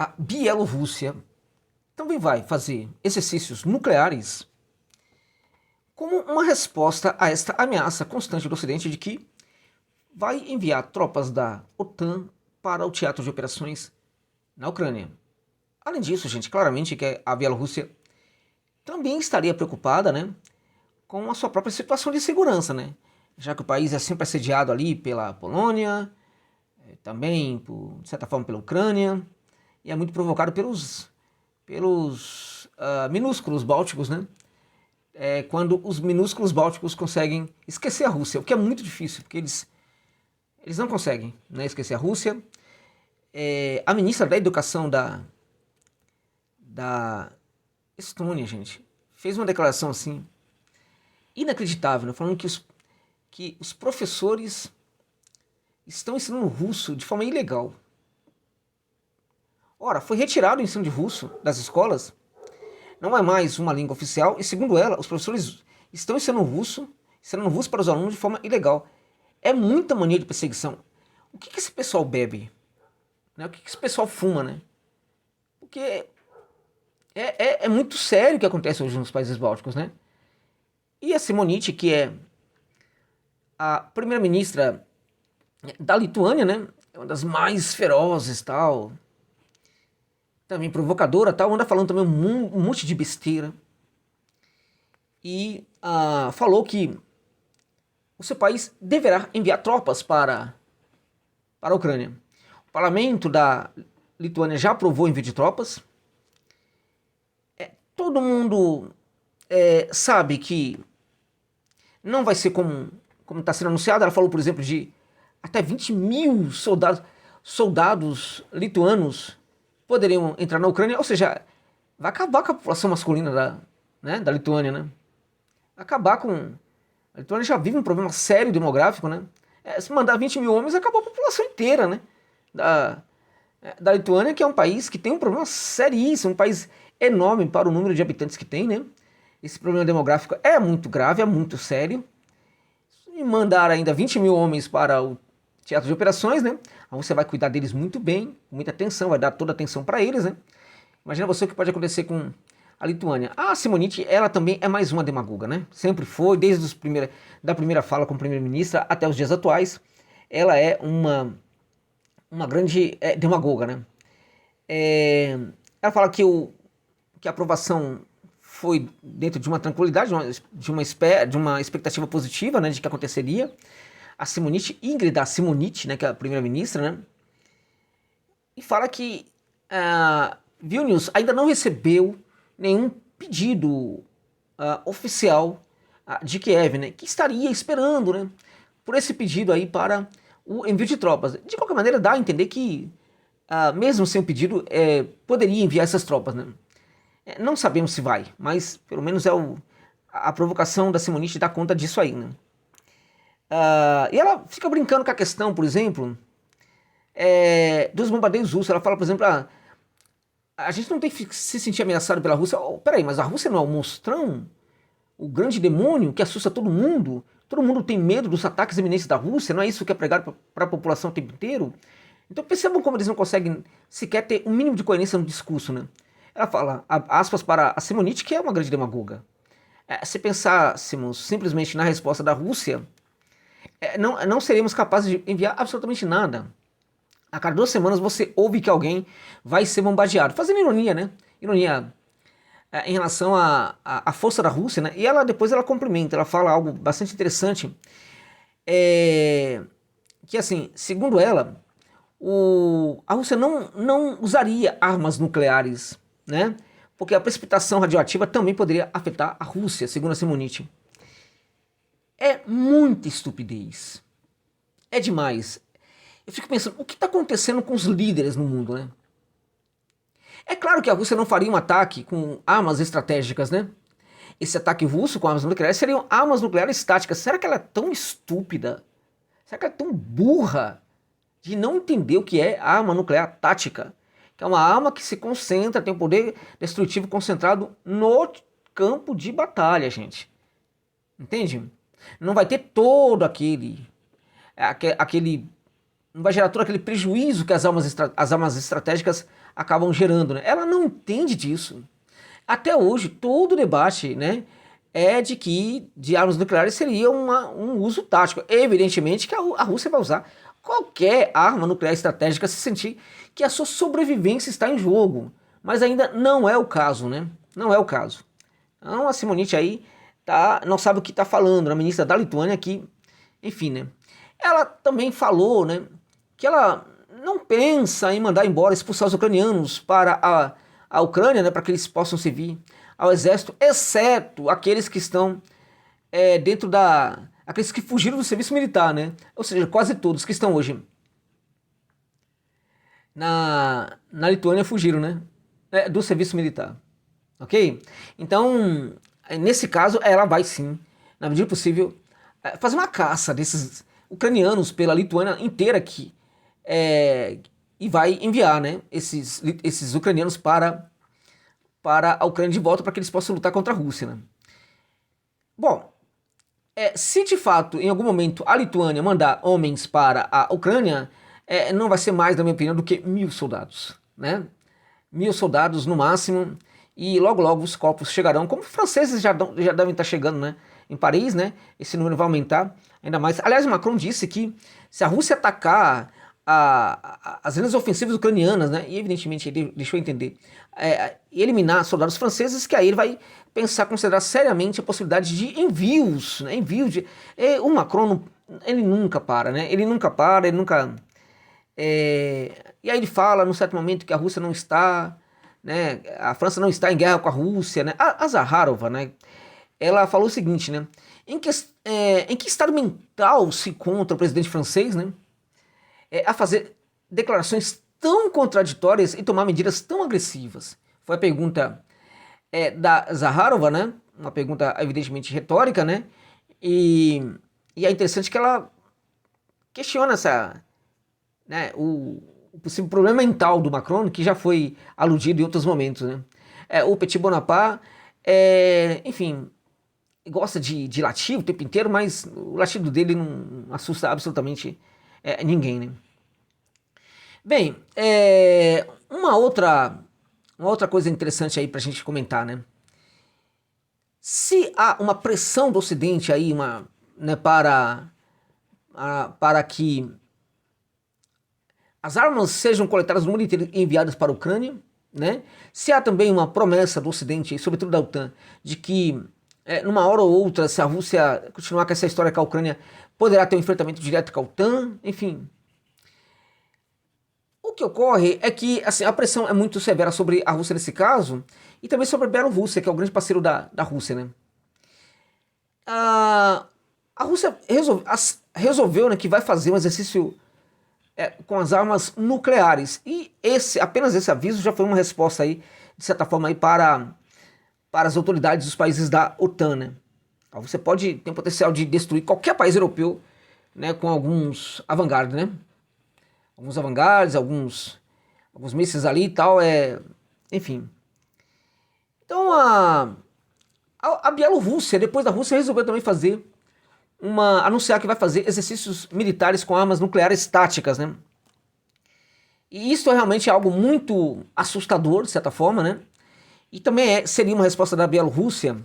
a Bielorrússia também vai fazer exercícios nucleares como uma resposta a esta ameaça constante do Ocidente de que vai enviar tropas da OTAN para o teatro de operações na Ucrânia. Além disso, gente, claramente que a Bielorrússia também estaria preocupada, né, com a sua própria situação de segurança, né, já que o país é sempre assediado ali pela Polônia, também, de certa forma, pela Ucrânia, e é muito provocado pelos minúsculos bálticos, né, quando os minúsculos bálticos conseguem esquecer a Rússia, o que é muito difícil, porque eles não conseguem, né, esquecer a Rússia. A ministra da Educação da Estônia, gente, fez uma declaração assim, inacreditável, né, falando que os professores estão ensinando russo de forma ilegal. Ora, foi retirado o ensino de russo das escolas, não é mais uma língua oficial, e segundo ela, os professores estão ensinando russo para os alunos de forma ilegal. É muita mania de perseguição. O que esse pessoal bebe? Né? O que esse pessoal fuma, né? Porque é muito sério o que acontece hoje nos países bálticos, né? E a Simonite, que é a primeira-ministra da Lituânia, né? É uma das mais ferozes, tal, também provocadora, tal, anda falando também um monte de besteira. E falou que o seu país deverá enviar tropas para a Ucrânia. O parlamento da Lituânia já aprovou o envio de tropas. Todo mundo sabe que não vai ser como está sendo anunciado. Ela falou, por exemplo, de até 20 mil soldados lituanos poderiam entrar na Ucrânia, ou seja, vai acabar com a população masculina da Lituânia, né? Acabar com... A Lituânia já vive um problema sério demográfico, né? Se mandar 20 mil homens, acabou a população inteira, né? Da Lituânia, que é um país que tem um problema seríssimo, um país enorme para o número de habitantes que tem, né? Esse problema demográfico é muito grave, é muito sério. E mandar ainda 20 mil homens para o teatro de operações, né? Aí você vai cuidar deles muito bem, com muita atenção, vai dar toda a atenção para eles, né? Imagina você o que pode acontecer com a Lituânia. A Simonite, ela também é mais uma demagoga, né? Sempre foi, desde da primeira fala como primeira-ministra até os dias atuais, ela é uma grande demagoga, né? Ela fala que a aprovação foi dentro de uma tranquilidade, de uma expectativa positiva, né, de que aconteceria. A Simonite, Ingrid Simonite, né, que é a primeira-ministra, né, e fala que Vilnius ainda não recebeu nenhum pedido oficial de Kiev, né, que estaria esperando, né, por esse pedido aí para o envio de tropas. De qualquer maneira, dá a entender que, mesmo sem o pedido, poderia enviar essas tropas, né. Não sabemos se vai, mas pelo menos a provocação da Simonite dá conta disso aí, né. E ela fica brincando com a questão, por exemplo, dos bombardeios russos. Ela fala, por exemplo, a gente não tem que se sentir ameaçado pela Rússia. Peraí, mas a Rússia não é o monstrão? O grande demônio que assusta todo mundo? Todo mundo tem medo dos ataques iminentes da Rússia? Não é isso que é pregado para a população o tempo inteiro? Então percebam como eles não conseguem sequer ter um mínimo de coerência no discurso, né? Ela fala, aspas para a Simonite, que é uma grande demagoga. Se pensássemos simplesmente na resposta da Rússia, não seríamos capazes de enviar absolutamente nada. A cada 2 semanas você ouve que alguém vai ser bombardeado. Fazendo ironia, né? Ironia em relação à força da Rússia, né? E depois ela complementa, ela fala algo bastante interessante. Que assim, segundo ela, a Rússia não usaria armas nucleares, né? Porque a precipitação radioativa também poderia afetar a Rússia, segundo a Simonite. É muita estupidez. É demais. Eu fico pensando, o que está acontecendo com os líderes no mundo, né? É claro que a Rússia não faria um ataque com armas estratégicas, né? Esse ataque russo com armas nucleares seriam armas nucleares táticas. Será que ela é tão estúpida? Será que ela é tão burra de não entender o que é arma nuclear tática? Que é uma arma que se concentra, tem um poder destrutivo concentrado no campo de batalha, gente. Entende? Não vai ter todo aquele não vai gerar todo aquele prejuízo que as armas estratégicas acabam gerando, né? Ela não entende disso. Até hoje, todo o debate, né, é de que de armas nucleares seria um uso tático. Evidentemente que a Rússia vai usar qualquer arma nuclear estratégica se sentir que a sua sobrevivência está em jogo. Mas ainda não é o caso, né? Não é o caso. Então a Simonite aí não sabe o que está falando, a ministra da Lituânia que, enfim, né? Ela também falou, né, que ela não pensa em mandar embora, expulsar os ucranianos para a Ucrânia, né, para que eles possam servir ao exército, exceto aqueles que estão dentro aqueles que fugiram do serviço militar, né? Ou seja, quase todos que estão hoje na Lituânia fugiram, né? Do serviço militar, ok? Então, nesse caso, ela vai sim, na medida do possível, fazer uma caça desses ucranianos pela Lituânia inteira aqui, e vai enviar, né, esses ucranianos para a Ucrânia de volta para que eles possam lutar contra a Rússia, né? Bom, se de fato em algum momento a Lituânia mandar homens para a Ucrânia, não vai ser mais, na minha opinião, do que 1.000 soldados, né? 1.000 soldados no máximo, e logo logo os corpos chegarão, como os franceses já devem estar chegando, né, em Paris, né? Esse número vai aumentar ainda mais. Aliás, Macron disse que se a Rússia atacar as linhas ofensivas ucranianas, né, e evidentemente ele deixou entender, eliminar soldados franceses, que aí ele vai considerar seriamente a possibilidade de envios, né, o Macron, ele nunca para, né, ele nunca, e aí ele fala num certo momento que a Rússia não está, né, a França não está em guerra com a Rússia, né, a Zaharova, né, ela falou o seguinte, né, em que estado mental se encontra o presidente francês, né, a fazer declarações tão contraditórias e tomar medidas tão agressivas? Foi a pergunta da Zaharova, né? Uma pergunta evidentemente retórica, né? E é interessante que ela questiona né, o possível problema mental do Macron, que já foi aludido em outros momentos, né? O Petit Bonaparte, enfim, gosta de latir o tempo inteiro, mas o latido dele não assusta absolutamente ninguém, né? Bem, uma outra coisa interessante aí pra gente comentar, né? Se há uma pressão do Ocidente aí, né, para que as armas sejam coletadas no mundo inteiro e enviadas para a Ucrânia, né? Se há também uma promessa do Ocidente, sobretudo da OTAN, de que numa hora ou outra, se a Rússia continuar com essa história com a Ucrânia, poderá ter um enfrentamento direto com a OTAN, enfim. O que ocorre é que assim, a pressão é muito severa sobre a Rússia nesse caso, e também sobre a Bielorrússia, que é o grande parceiro da Rússia, né? A Rússia resolveu, né, que vai fazer um exercício com as armas nucleares, e apenas esse aviso já foi uma resposta aí, de certa forma, aí para as autoridades dos países da OTAN, né? Você ter o potencial de destruir qualquer país europeu, né, com alguns avant-garde, né? Alguns avant-gardes, alguns mísseis ali e tal, enfim. Então a Bielorrússia, depois da Rússia, resolveu também anunciar que vai fazer exercícios militares com armas nucleares táticas, né? E isso realmente é algo muito assustador, de certa forma, né? E também seria uma resposta da Bielorrússia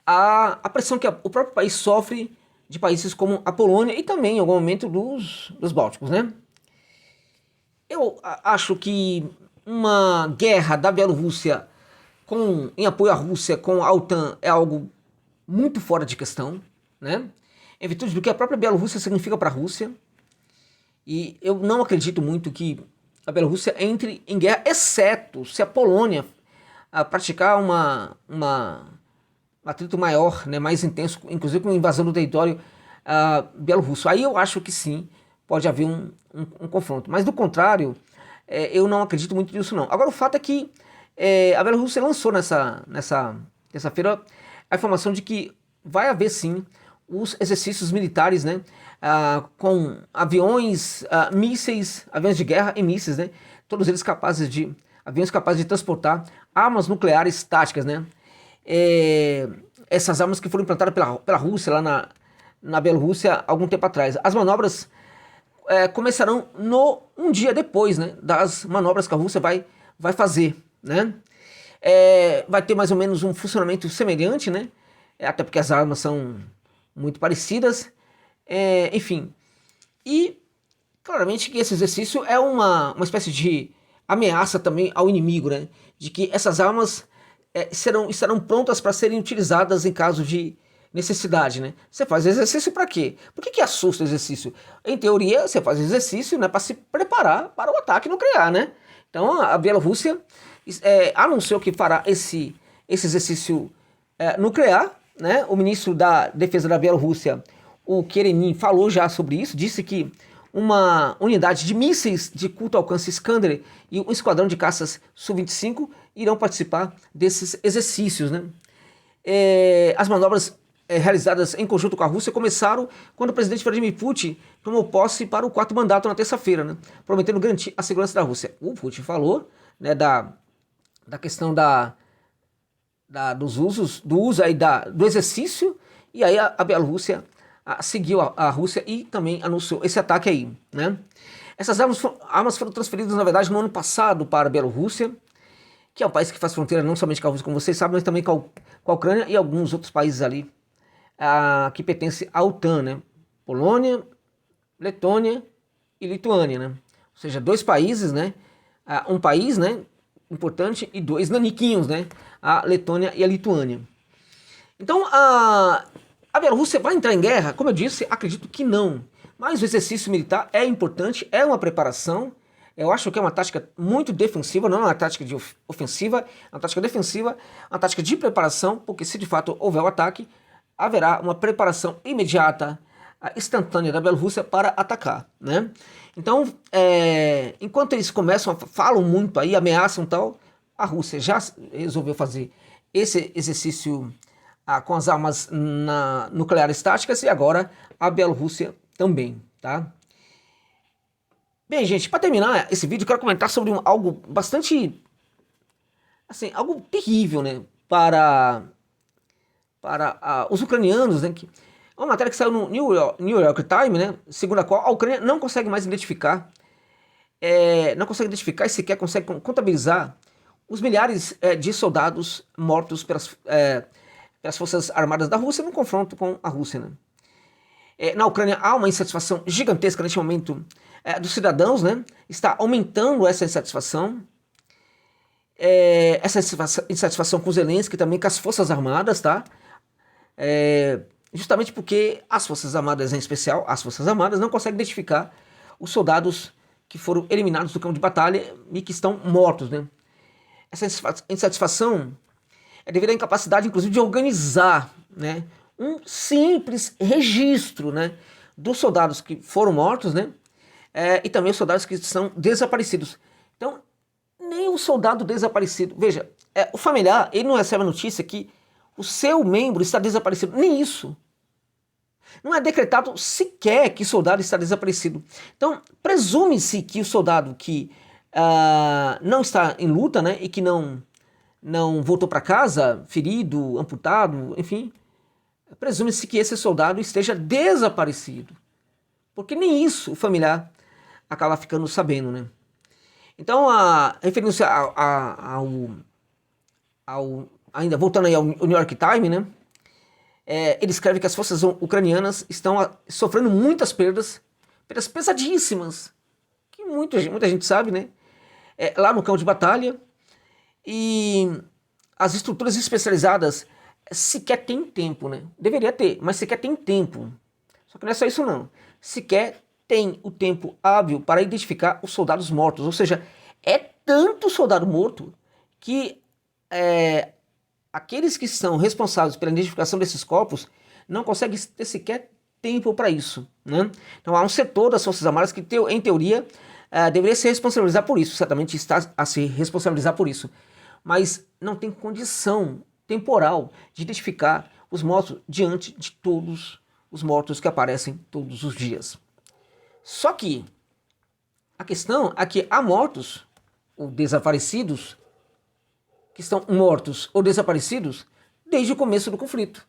à pressão que o próprio país sofre de países como a Polônia e também, em algum momento, dos Bálticos, né? Eu acho que uma guerra da Bielorrússia em apoio à Rússia com a OTAN é algo muito fora de questão, né? Em virtude do que a própria Bielorrússia significa para a Rússia. E eu não acredito muito que a Bielorrússia entre em guerra, exceto se a Polônia praticar um atrito maior, né, mais intenso, inclusive com invasão do território bielorrusso. Aí eu acho que sim, pode haver um confronto. Mas do contrário, eu não acredito muito nisso não. Agora o fato é que a Bielorrússia lançou nessa terça-feira a informação de que vai haver sim os exercícios militares, né, com aviões, mísseis, aviões de guerra e mísseis, né, todos eles aviões capazes de transportar armas nucleares táticas, né, essas armas que foram implantadas pela Rússia lá na Bielorrússia há algum tempo atrás. As manobras começarão um dia depois, né, das manobras que a Rússia vai fazer, né? Vai ter mais ou menos um funcionamento semelhante, né? Até porque as armas são muito parecidas, enfim. E claramente que esse exercício é uma espécie de ameaça também ao inimigo, né? De que essas armas estarão prontas para serem utilizadas em caso de necessidade, né? Você faz exercício para quê? Por que assusta o exercício? Em teoria, você faz exercício, né, para se preparar para o ataque nuclear, né? Então a Bielorrússia anunciou que fará esse exercício nuclear, né? O ministro da Defesa da Bielorrússia, o Kerenin, falou já sobre isso, disse que uma unidade de mísseis de curto alcance Iskander e um esquadrão de caças Su-25 irão participar desses exercícios, né? As manobras realizadas em conjunto com a Rússia começaram quando o presidente Vladimir Putin tomou posse para o 4º mandato na terça-feira, né? Prometendo garantir a segurança da Rússia. O Putin falou, né, da questão do uso aí do exercício, e aí a Bielorrússia seguiu a Rússia e também anunciou esse ataque aí, né? Essas armas foram transferidas, na verdade, no ano passado para a Bielorrússia, que é um país que faz fronteira não somente com a Rússia, como vocês sabem, mas também com a Ucrânia e alguns outros países ali que pertencem à OTAN, né? Polônia, Letônia e Lituânia, né? Ou seja, 2 países, né? Um país, né, importante, e 2 naniquinhos, né? A Letônia e a Lituânia. Então, a Bielorrússia vai entrar em guerra? Como eu disse, acredito que não. Mas o exercício militar é importante, é uma preparação. Eu acho que é uma tática muito defensiva, não é uma tática de ofensiva, é uma tática defensiva, uma tática de preparação, porque se de fato houver o ataque, haverá uma preparação imediata, instantânea da Bielorrússia para atacar, né? Então, enquanto eles falam muito aí, ameaçam tal, a Rússia já resolveu fazer esse exercício com as armas nucleares táticas, e agora a Bielorrússia também, tá? Bem, gente, para terminar esse vídeo, eu quero comentar sobre algo bastante, assim, algo terrível, né, para os ucranianos, né, que é uma matéria que saiu no New York Times, né, segundo a qual a Ucrânia não consegue mais identificar, e sequer consegue contabilizar os milhares de soldados mortos pelas Forças Armadas da Rússia no confronto com a Rússia, né. Na Ucrânia há uma insatisfação gigantesca neste momento dos cidadãos, né? Está aumentando essa insatisfação. Essa insatisfação com os Zelensky, também com as Forças Armadas, tá? Justamente porque as Forças Armadas, em especial, as Forças Armadas não conseguem identificar os soldados que foram eliminados do campo de batalha e que estão mortos, né? Essa insatisfação é devido à incapacidade, inclusive, de organizar, né, um simples registro, né, dos soldados que foram mortos, né, e também os soldados que são desaparecidos. Então, nem o soldado desaparecido, veja, o familiar, ele não recebe a notícia que o seu membro está desaparecido, nem isso. Não é decretado sequer que o soldado está desaparecido. Então, presume-se que o soldado que não está em luta, né, e que não voltou para casa, ferido, amputado, enfim, presume-se que esse soldado esteja desaparecido. Porque nem isso o familiar acaba ficando sabendo, né? Então, referindo-se ainda voltando aí ao New York Times, né? Ele escreve que as forças ucranianas estão sofrendo muitas perdas pesadíssimas, que muita gente sabe, né? Lá no campo de batalha, e as estruturas especializadas sequer tem tempo, né? Deveria ter, mas sequer tem tempo. Só que não é só isso não. Sequer tem o tempo hábil para identificar os soldados mortos. Ou seja, é tanto soldado morto que aqueles que são responsáveis pela identificação desses corpos não conseguem ter sequer tempo para isso, né? Então há um setor das Forças Armadas que, em teoria, deveria se responsabilizar por isso, certamente está a se responsabilizar por isso, mas não tem condição temporal de identificar os mortos diante de todos os mortos que aparecem todos os dias. Só que a questão é que há mortos ou desaparecidos que estão mortos ou desaparecidos desde o começo do conflito,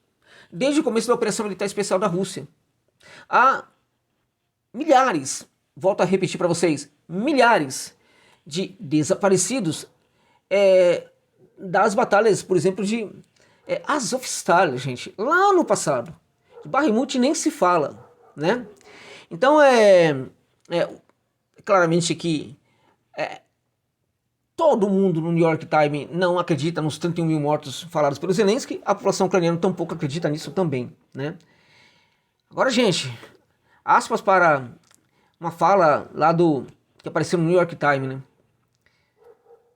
desde o começo da Operação Militar Especial da Rússia. Há milhares volto a repetir para vocês, milhares de desaparecidos das batalhas, por exemplo, de Azovstal, gente, lá no passado. De Bakhmut nem se fala, né? Então, claramente que todo mundo no New York Times não acredita nos 31 mil mortos falados pelo Zelensky, a população ucraniana tampouco acredita nisso também, né? Agora, gente, aspas para uma fala lá que apareceu no New York Times, né?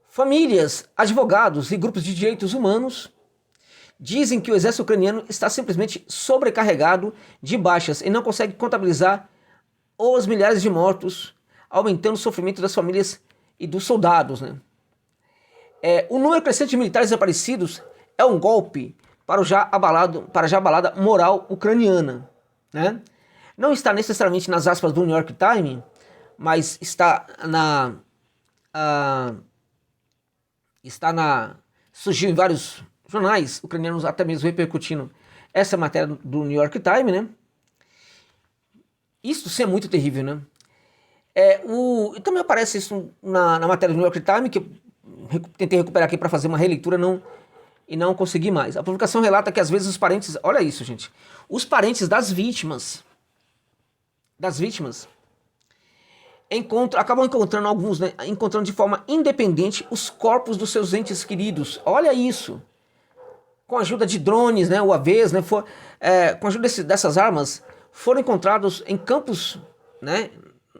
Famílias, advogados e grupos de direitos humanos dizem que o exército ucraniano está simplesmente sobrecarregado de baixas e não consegue contabilizar os milhares de mortos, aumentando o sofrimento das famílias e dos soldados, né? O número crescente de militares desaparecidos é um golpe para a já abalada moral ucraniana, né? Não está necessariamente nas aspas do New York Times, mas está surgiu em vários jornais ucranianos, até mesmo repercutindo essa matéria do New York Times, né? Isso sim é muito terrível, né? E também aparece isso na matéria do New York Times, que eu tentei recuperar aqui para fazer uma releitura e não consegui mais. A publicação relata que às vezes os parentes, olha isso, gente, os parentes das vítimas acabam encontrando alguns, né, encontrando de forma independente os corpos dos seus entes queridos. Olha isso. Com a ajuda de drones, né, UAVs, né, com a ajuda dessas armas, foram encontrados em campos, né,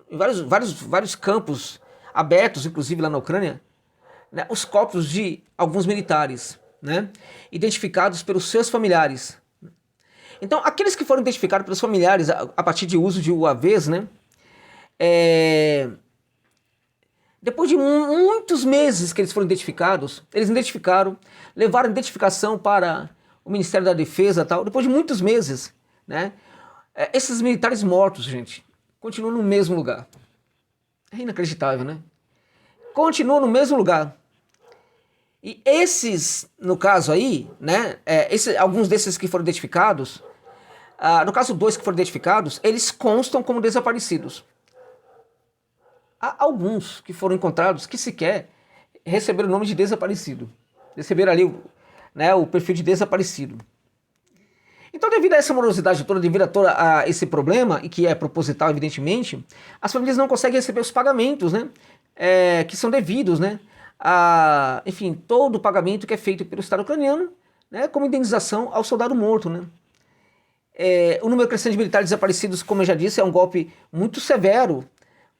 em vários campos abertos, inclusive lá na Ucrânia, né, os corpos de alguns militares, né, identificados pelos seus familiares. Então, aqueles que foram identificados pelos familiares a partir de uso de UAVs, né, depois de muitos meses que eles foram identificados, eles identificaram, levaram a identificação para o Ministério da Defesa e tal, depois de muitos meses, né, esses militares mortos, gente, continuam no mesmo lugar. É inacreditável, né? Continuam no mesmo lugar. E esses, no caso aí, né, alguns desses que foram identificados, no caso 2 que foram identificados, eles constam como desaparecidos. Há alguns que foram encontrados que sequer receberam o nome de desaparecido. Receberam ali o perfil de desaparecido. Então, devido a essa morosidade toda, devido a todo esse problema, e que é proposital, evidentemente, as famílias não conseguem receber os pagamentos, né, que são devidos, né, enfim, todo o pagamento que é feito pelo Estado ucraniano, né, como indenização ao soldado morto, né. O número crescente de militares desaparecidos, como eu já disse, é um golpe muito severo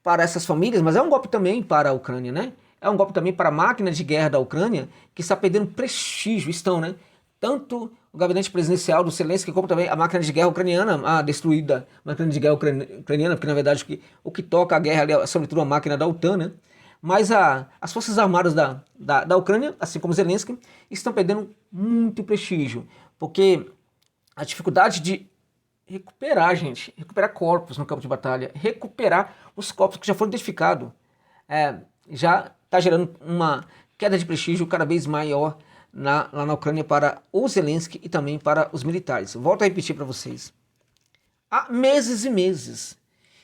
para essas famílias, mas é um golpe também para a Ucrânia, né? É um golpe também para a máquina de guerra da Ucrânia, que está perdendo prestígio, né? Tanto o gabinete presidencial do Zelensky, como também a máquina de guerra ucraniana, a destruída máquina de guerra ucraniana, porque na verdade o que toca a guerra ali é sobretudo a máquina da OTAN, né? Mas as forças armadas da Ucrânia, assim como Zelensky, estão perdendo muito prestígio, porque a dificuldade de recuperar corpos no campo de batalha, recuperar os corpos que já foram identificados, já está gerando uma queda de prestígio cada vez maior lá na Ucrânia para o Zelensky e também para os militares. Volto a repetir para vocês. Há meses e meses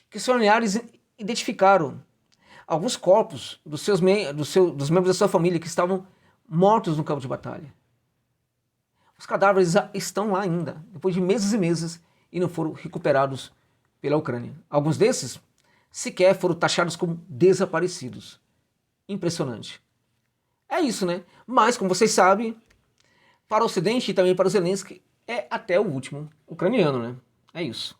que os familiares identificaram alguns corpos dos membros da sua família que estavam mortos no campo de batalha. Os cadáveres estão lá ainda, depois de meses e meses, e não foram recuperados pela Ucrânia. Alguns desses sequer foram taxados como desaparecidos. Impressionante. É isso, né? Mas, como vocês sabem, para o Ocidente e também para o Zelensky, é até o último ucraniano, né? É isso.